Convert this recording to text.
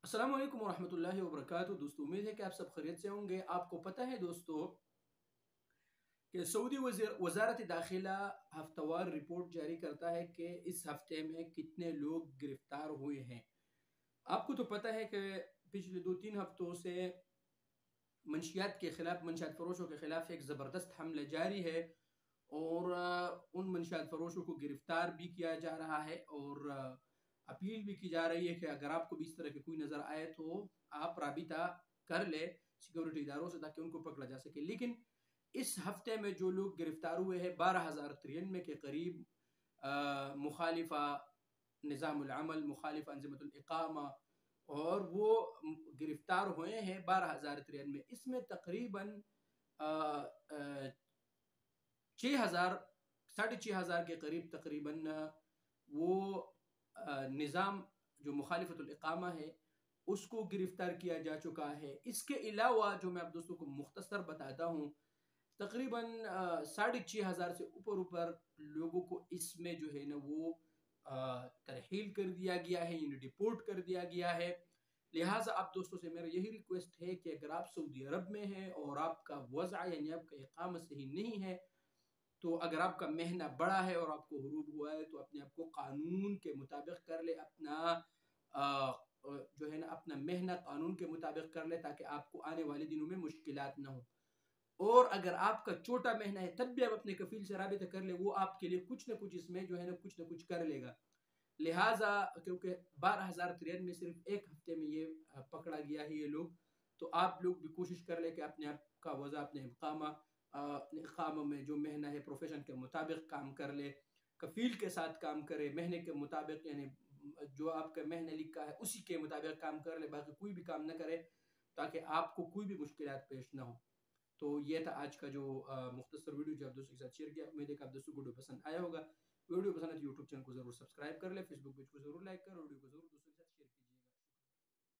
अस्सलाम वालेकुम वरहमतुल्लाहि वबरकातुहू। दोस्तों, उम्मीद है कि आप सब खैरियत से होंगे। आपको पता है दोस्तों कि सऊदी वजारत दाखिला हफ्तावार रिपोर्ट जारी करता है कि इस हफ्ते में कितने लोग गिरफ्तार हुए हैं। आपको तो पता है कि पिछले 2-3 हफ्तों से मंशियात के खिलाफ, मंशियात फरोशों के खिलाफ एक ज़बरदस्त हमला जारी है और उन मंशियात फरोशों को गिरफ्तार भी किया जा रहा है और अपील भी की जा रही है कि अगर आपको भी इस तरह के कोई नज़र आए तो आप राबिता कर ले सिक्योरिटी इदारों से, ताकि उनको पकड़ा जा सके। लेकिन इस हफ्ते में जो लोग गिरफ्तार हुए हैं, 12,093 के करीब मुखालिफा निज़ामुल अमल, मुखालिफा अंजुमतुल इकामा, और वो गिरफ्तार हुए हैं 12,093। इसमें तकरीबन 6,000, 6,500 के करीब तकरीबन वो निज़ाम जो मुखालिफतुल इकामा है उसको गिरफ्तार किया जा चुका है। इसके अलावा जो मैं आप दोस्तों को मुख्तसर बताता हूँ, तकरीबन 6,500 से ऊपर ऊपर लोगों को इसमें जो है ना वो तरहील कर दिया गया है, इन्हें डिपोर्ट कर दिया गया है। लिहाजा आप दोस्तों से मेरा यही रिक्वेस्ट है कि अगर आप सऊदी अरब में हैं और आपका वज़ा यानी आपका इकामा सही नहीं है, तो अगर आपका महीना बड़ा है और आपको हुरूब हुआ है तो अपने आप को कानून के मुताबिक कर ले, अपना जो है ना अपना महीना कानून के मुताबिक कर ले, ताकि आपको आने वाले दिनों में मुश्किलात ना हो। और अगर आपका छोटा महीना है तब भी आप अपने कफील से राबिता कर ले, वो आपके लिए कुछ ना कुछ इसमें जो है ना कुछ कर लेगा। लिहाजा क्योंकि 12,093 में सिर्फ एक हफ्ते में ये पकड़ा गया है ये लोग, तो आप लोग भी कोशिश कर ले कि अपने आप का वज़ा, अपने इकामा में जो महीना है प्रोफेशन के मुताबिक काम कर ले, कफील के साथ काम करे, महीने के मुताबिक, यानी जो आपका महीना लिखा है उसी के मुताबिक काम कर ले, बाकी कोई भी काम ना करे, ताकि आपको कोई भी मुश्किलात पेश ना हो। तो ये था आज का जो मुख्तसर वीडियो जो आप दोस्तों के साथ शेयर किया। उम्मीद है कि आप दोस्तों को वीडियो पसंद आया होगा। वीडियो पसंद है तो यूट्यूब चैनल को जरूर सब्सक्राइब कर ले, फेसबुक पेज को जरूर लाइक कर, वीडियो को जरूर दोस्तों के साथ शेयर कीजिए।